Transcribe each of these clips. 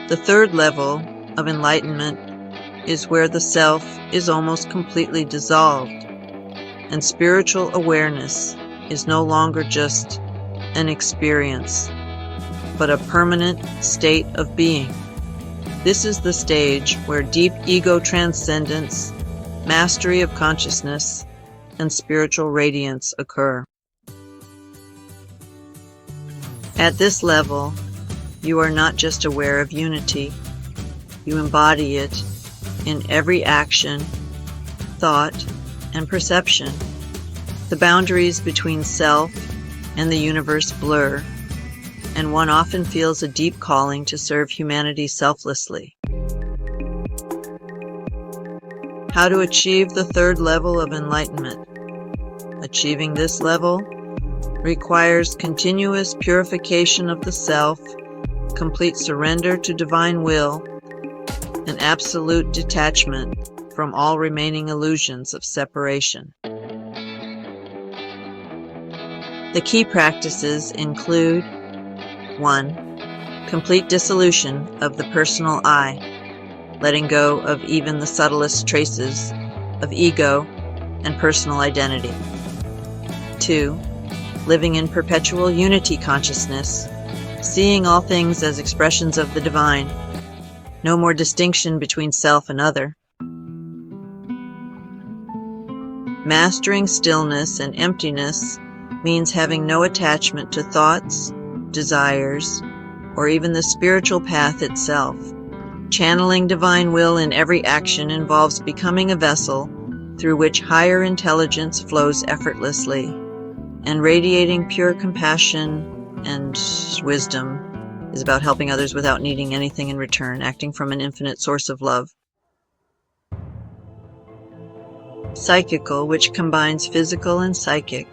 The third level of enlightenment is where the self is almost completely dissolved, and spiritual awareness is no longer just an experience, but a permanent state of being. This is the stage where deep ego transcendence, mastery of consciousness, and spiritual radiance occur. At this level, you are not just aware of unity, you embody it in every action, thought, and perception. The boundaries between self and the universe blur, and one often feels a deep calling to serve humanity selflessly. How to achieve the third level of enlightenment? Achieving this level requires continuous purification of the self, complete surrender to divine will, and absolute detachment from all remaining illusions of separation. The key practices include 1. Complete dissolution of the personal I, letting go of even the subtlest traces of ego and personal identity. 2. Living in perpetual unity consciousness, seeing all things as expressions of the divine, no more distinction between self and other. Mastering stillness and emptiness means having no attachment to thoughts, desires, or even the spiritual path itself. Channeling divine will in every action involves becoming a vessel through which higher intelligence flows effortlessly, and radiating pure compassion and wisdom is about helping others without needing anything in return, acting from an infinite source of love. Psychical, which combines physical and psychic,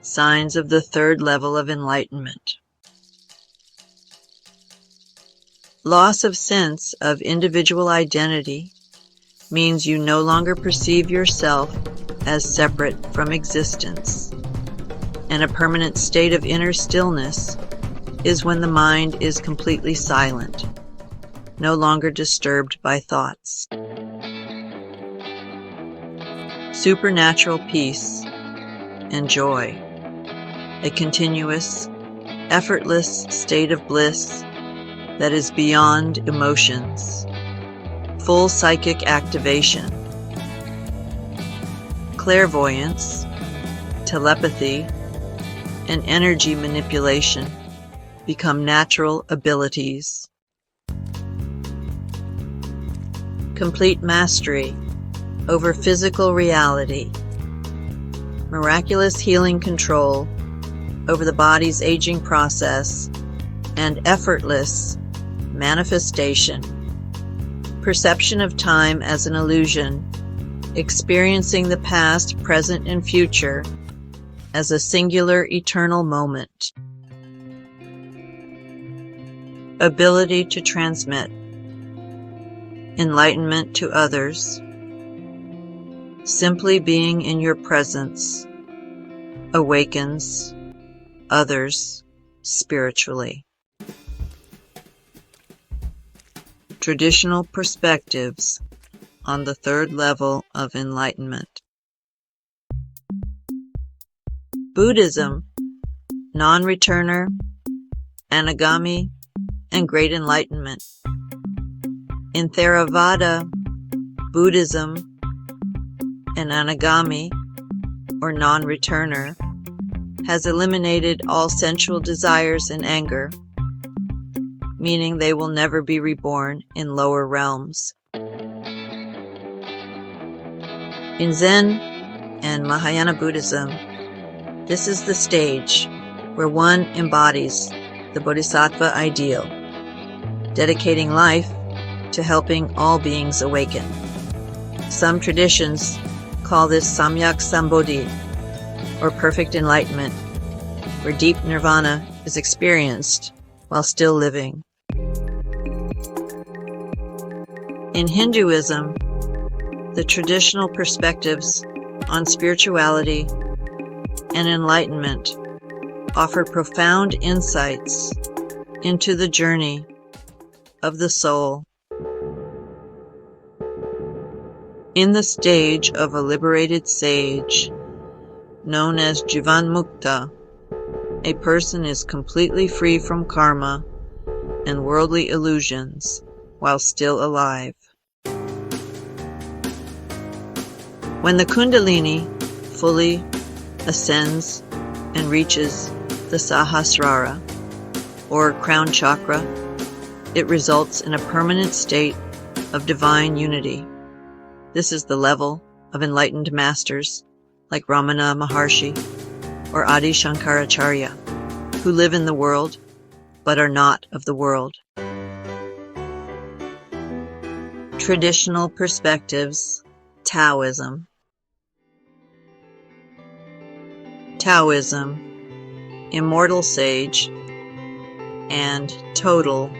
signs of the third level of enlightenment. Loss of sense of individual identity means you no longer perceive yourself as separate from existence, and a permanent state of inner stillness is when the mind is completely silent, no longer disturbed by thoughts. Supernatural peace and joy, a continuous, effortless state of bliss that is beyond emotions, full psychic activation, clairvoyance, telepathy, and energy manipulation become natural abilities. Complete mastery over physical reality, miraculous healing control over the body's aging process, and effortless manifestation. Perception of time as an illusion, experiencing the past, present, and future as a singular eternal moment. Ability to transmit enlightenment to others. Simply being in your presence awakens others spiritually. Traditional perspectives on the third level of enlightenment. Buddhism, non-returner, anagami, and great enlightenment. In Theravada Buddhism, an anagami, or non-returner, has eliminated all sensual desires and anger, meaning they will never be reborn in lower realms. In Zen and Mahayana Buddhism, this is the stage where one embodies the Bodhisattva ideal, dedicating life to helping all beings awaken. Some traditions call this Samyak Sambodhi, or perfect enlightenment, where deep nirvana is experienced while still living. In Hinduism, the traditional perspectives on spirituality and enlightenment offer profound insights into the journey of the soul. In the stage of a liberated sage, known as Jivan Mukta, a person is completely free from karma and worldly illusions while still alive. When the Kundalini fully ascends and reaches the Sahasrara, or crown chakra, it results in a permanent state of divine unity. This is the level of enlightened masters like Ramana Maharshi or Adi Shankaracharya, who live in the world but are not of the world. Traditional perspectives. Taoism. Taoism, immortal sage, and total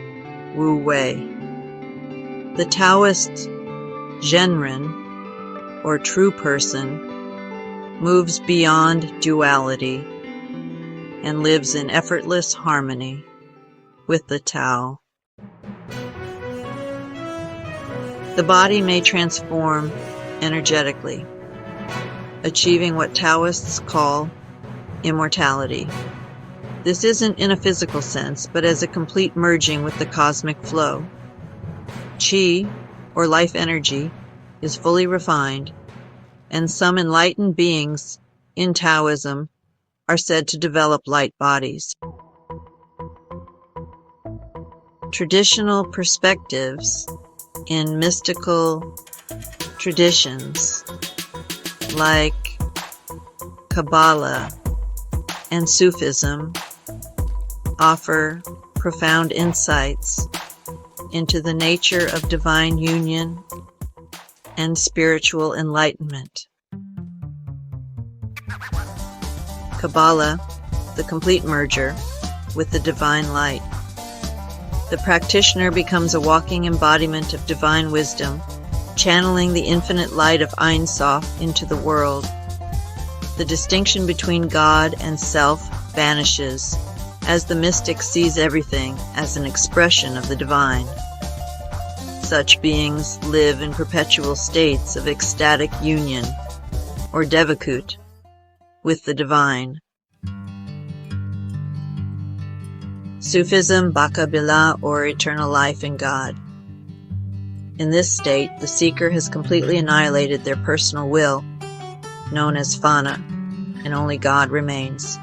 Wu Wei. The Taoist Zhenren, or true person, moves beyond duality and lives in effortless harmony with the Tao. The body may transform energetically, achieving what Taoists call immortality. This isn't in a physical sense, but as a complete merging with the cosmic flow. Qi, or life energy, is fully refined, and some enlightened beings in Taoism are said to develop light bodies. Traditional perspectives in mystical traditions like Kabbalah and Sufism offer profound insights into the nature of divine union and spiritual enlightenment. Kabbalah, the complete merger with the divine light. The practitioner becomes a walking embodiment of divine wisdom, channeling the infinite light of Ein Sof into the world. The distinction between God and self vanishes as the mystic sees everything as an expression of the divine. Such beings live in perpetual states of ecstatic union, or devakut, with the divine. Sufism, Baka Bila, or eternal life in God. In this state, the seeker has completely annihilated their personal will, known as Fana, and only God remains.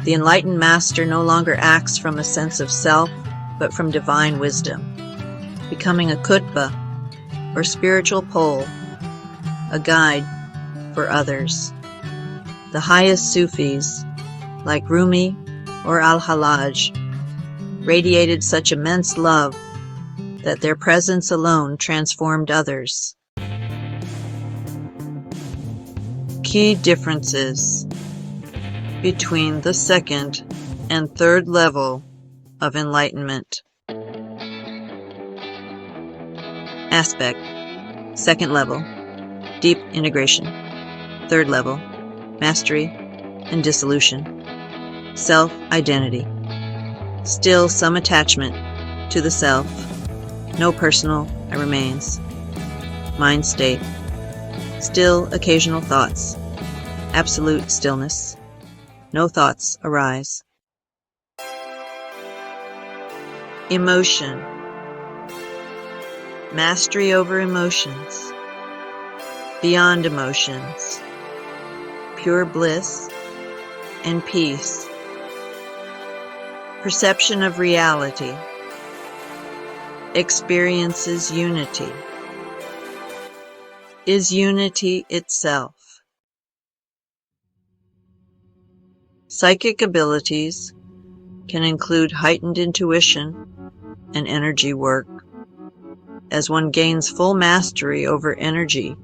The enlightened master no longer acts from a sense of self, but from divine wisdom, becoming a kutba, or spiritual pole, a guide for others. The highest Sufis, like Rumi or Al-Hallaj, radiated such immense love that their presence alone transformed others. Key differences between the second and third level of enlightenment. Aspect. Second level, deep integration. Third level, mastery and dissolution. Self-identity. Still some attachment to the self. No personal remains. Mind state. Still occasional thoughts. Absolute stillness. No thoughts arise. Emotion. Mastery over emotions. Beyond emotions. Pure bliss and peace. Perception of reality. Experiences unity. Is unity itself. Psychic abilities can include heightened intuition and energy work. As one gains full mastery over energy,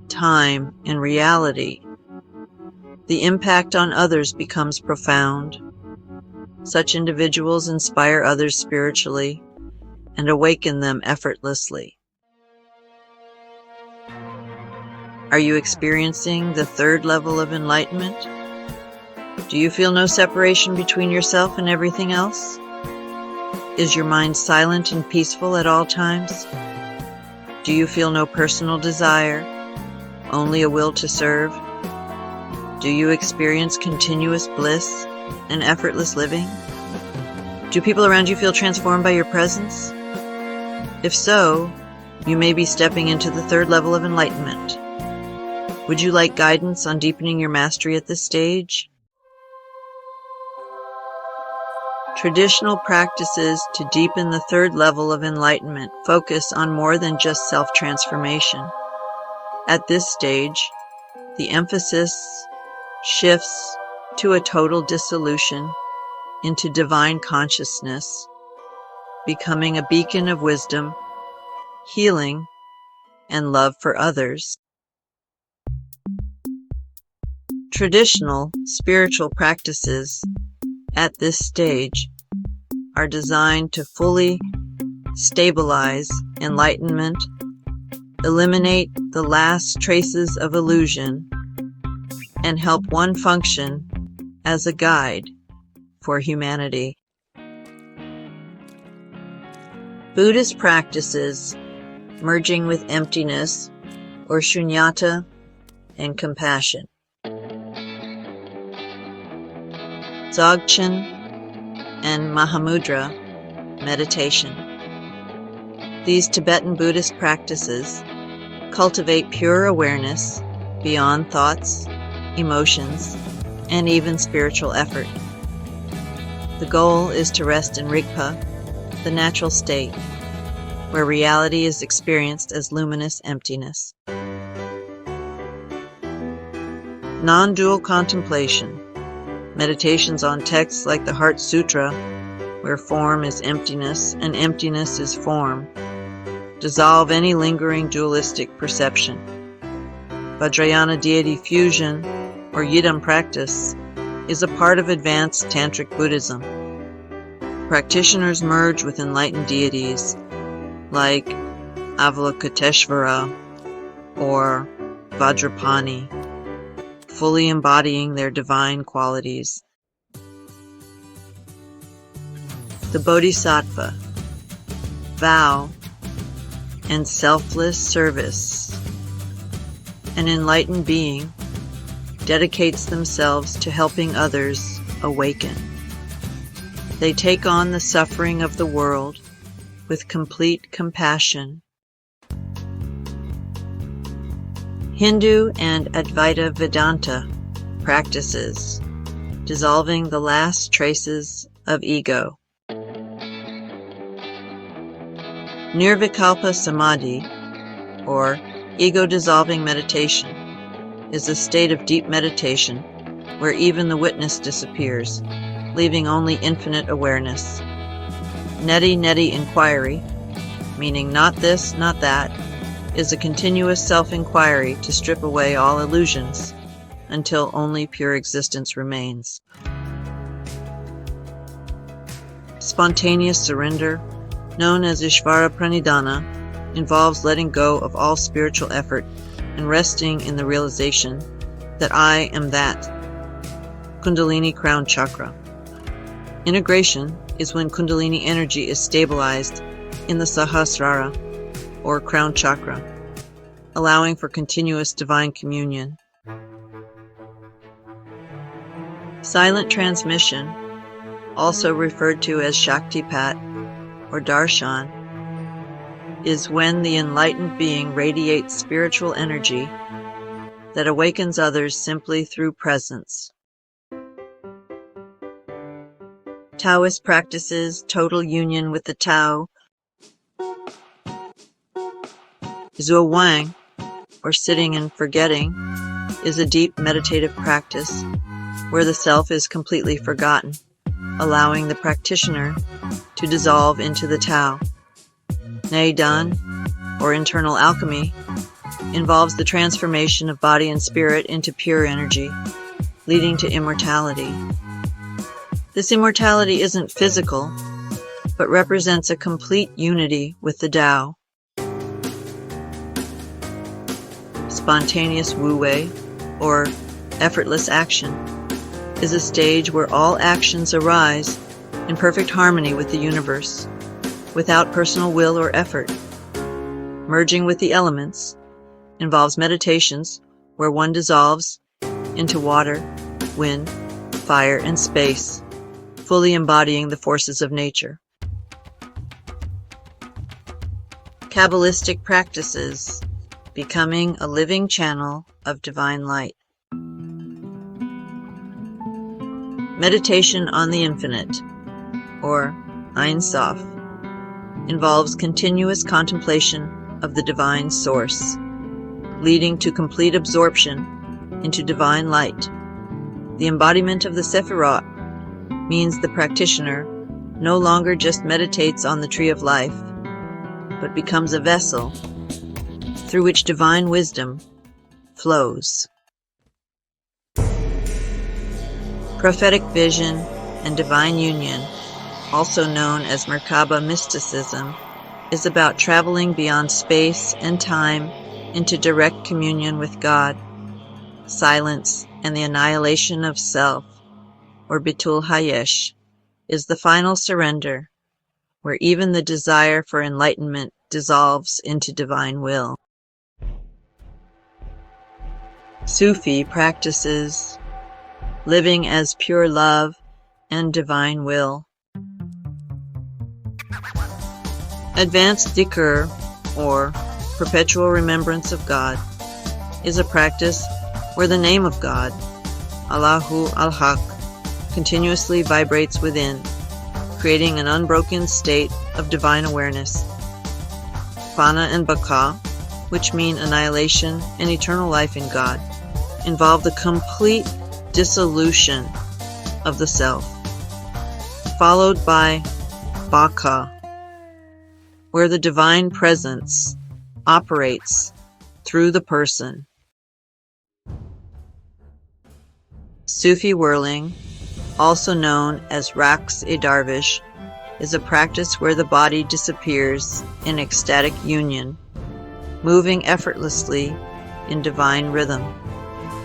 time, and reality, the impact on others becomes profound. Such individuals inspire others spiritually and awaken them effortlessly. Are you experiencing the third level of enlightenment? Do you feel no separation between yourself and everything else? Is your mind silent and peaceful at all times? Do you feel no personal desire, only a will to serve? Do you experience continuous bliss and effortless living? Do people around you feel transformed by your presence? If so, you may be stepping into the third level of enlightenment. Would you like guidance on deepening your mastery at this stage? Traditional practices to deepen the third level of enlightenment focus on more than just self-transformation. At this stage, the emphasis shifts to a total dissolution into divine consciousness, becoming a beacon of wisdom, healing, and love for others. Traditional spiritual practices at this stage are designed to fully stabilize enlightenment, eliminate the last traces of illusion, and help one function as a guide for humanity. Buddhist practices merging with emptiness or shunyata and compassion. Dzogchen and Mahamudra meditation. These Tibetan Buddhist practices cultivate pure awareness beyond thoughts, emotions, and even spiritual effort. The goal is to rest in Rigpa, the natural state, where reality is experienced as luminous emptiness. Non-dual contemplation. Meditations on texts like the Heart Sutra, where form is emptiness and emptiness is form, dissolve any lingering dualistic perception. Vajrayana deity fusion, or Yidam practice, is a part of advanced Tantric Buddhism. Practitioners merge with enlightened deities like Avalokiteshvara or Vajrapani, fully embodying their divine qualities. The Bodhisattva, vow, and selfless service. An enlightened being dedicates themselves to helping others awaken. They take on the suffering of the world with complete compassion. Hindu and Advaita Vedanta practices, dissolving the last traces of ego. Nirvikalpa Samadhi, or ego-dissolving meditation, is a state of deep meditation where even the witness disappears, leaving only infinite awareness. Neti inquiry, meaning not this, not that, is a continuous self-inquiry to strip away all illusions until only pure existence remains. Spontaneous surrender, known as Ishvara Pranidhana, involves letting go of all spiritual effort and resting in the realization that I am that. Kundalini Crown Chakra. Integration is when Kundalini energy is stabilized in the Sahasrara, or crown chakra, allowing for continuous divine communion. Silent transmission, also referred to as Shaktipat or Darshan, is when the enlightened being radiates spiritual energy that awakens others simply through presence. Taoist practices total union with the Tao. Zhuowang, or sitting and forgetting, is a deep meditative practice where the self is completely forgotten, allowing the practitioner to dissolve into the Tao. Neidan, or internal alchemy, involves the transformation of body and spirit into pure energy, leading to immortality. This immortality isn't physical, but represents a complete unity with the Tao. Spontaneous wu-wei, or effortless action, is a stage where all actions arise in perfect harmony with the universe, without personal will or effort. Merging with the elements involves meditations where one dissolves into water, wind, fire, and space, fully embodying the forces of nature. Kabbalistic practices, becoming a living channel of divine light. Meditation on the infinite, or Ein Sof, involves continuous contemplation of the divine source, leading to complete absorption into divine light. The embodiment of the Sephirot means the practitioner no longer just meditates on the tree of life, but becomes a vessel through which divine wisdom flows. Prophetic vision and divine union, also known as Merkaba mysticism, is about traveling beyond space and time into direct communion with God. Silence and the annihilation of self, or Bitul Hayesh, is the final surrender, where even the desire for enlightenment dissolves into divine will. Sufi practices living as pure love and divine will. Advanced dhikr, or perpetual remembrance of God, is a practice where the name of God, Allahu al-Haq, continuously vibrates within, creating an unbroken state of divine awareness. Fana and Baka, which mean annihilation and eternal life in God, involve the complete dissolution of the self, followed by Baka, where the divine presence operates through the person. Sufi whirling, also known as Raqs-e-Darvish, is a practice where the body disappears in ecstatic union, moving effortlessly in divine rhythm.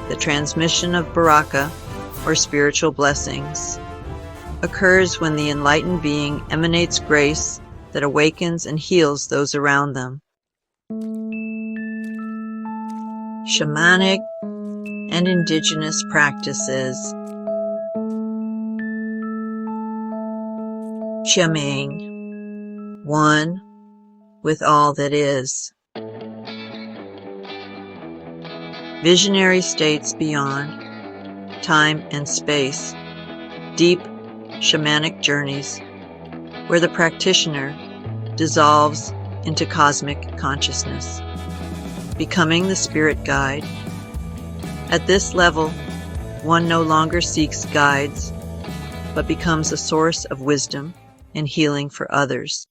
The transmission of baraka, or spiritual blessings, occurs when the enlightened being emanates grace that awakens and heals those around them. Shamanic and indigenous practices. Qiaming, one with all that is. Visionary states beyond time and space, deep shamanic journeys where the practitioner dissolves into cosmic consciousness, becoming the spirit guide. At this level, one no longer seeks guides, but becomes a source of wisdom and healing for others.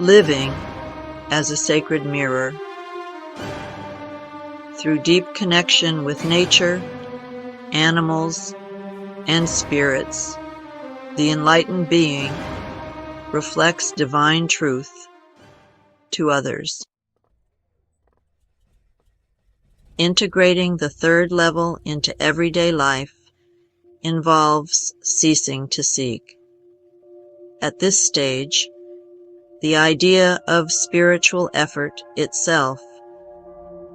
Living as a sacred mirror. Through deep connection with nature, animals, and spirits, the enlightened being reflects divine truth to others. Integrating the third level into everyday life involves ceasing to seek. At this stage, the idea of spiritual effort itself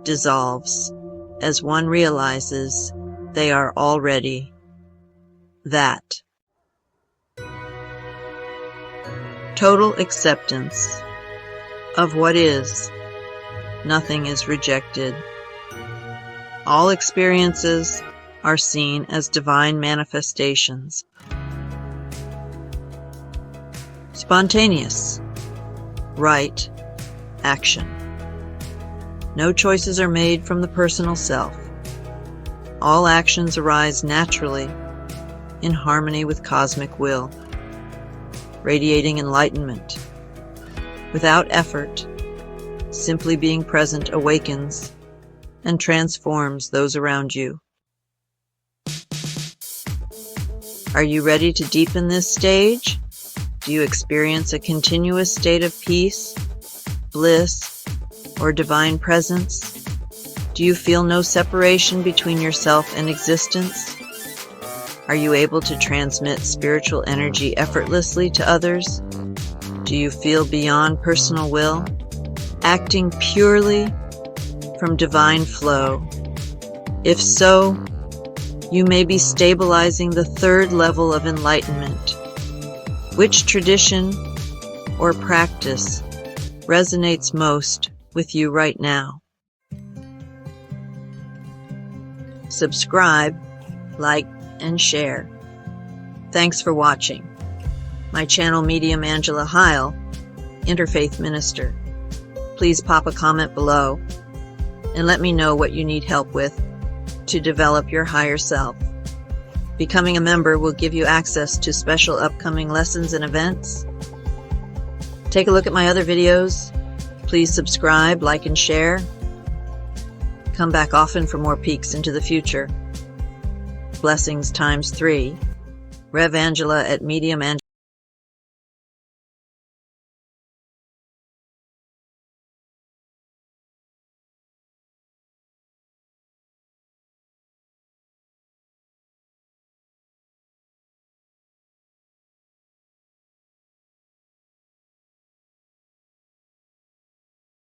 dissolves as one realizes they are already that. Total acceptance of what is. Nothing is rejected. All experiences are seen as divine manifestations. Spontaneous, right action. No choices are made from the personal self. All actions arise naturally in harmony with cosmic will, radiating enlightenment. Without effort, simply being present awakens and transforms those around you. Are you ready to deepen this stage? Do you experience a continuous state of peace, bliss, or divine presence? Do you feel no separation between yourself and existence? Are you able to transmit spiritual energy effortlessly to others? Do you feel beyond personal will, acting purely from divine flow? If so, you may be stabilizing the third level of enlightenment. Which tradition or practice resonates most with you right now? Subscribe, like, and share. Thanks for watching. My channel, Medium Angela Heil, Interfaith Minister. Please pop a comment below and let me know what you need help with to develop your higher self. Becoming a member will give you access to special upcoming lessons and events. Take a look at my other videos. Please subscribe, like, and share. Come back often for more peeks into the future. Blessings ×3. Rev Angela at Medium Angela.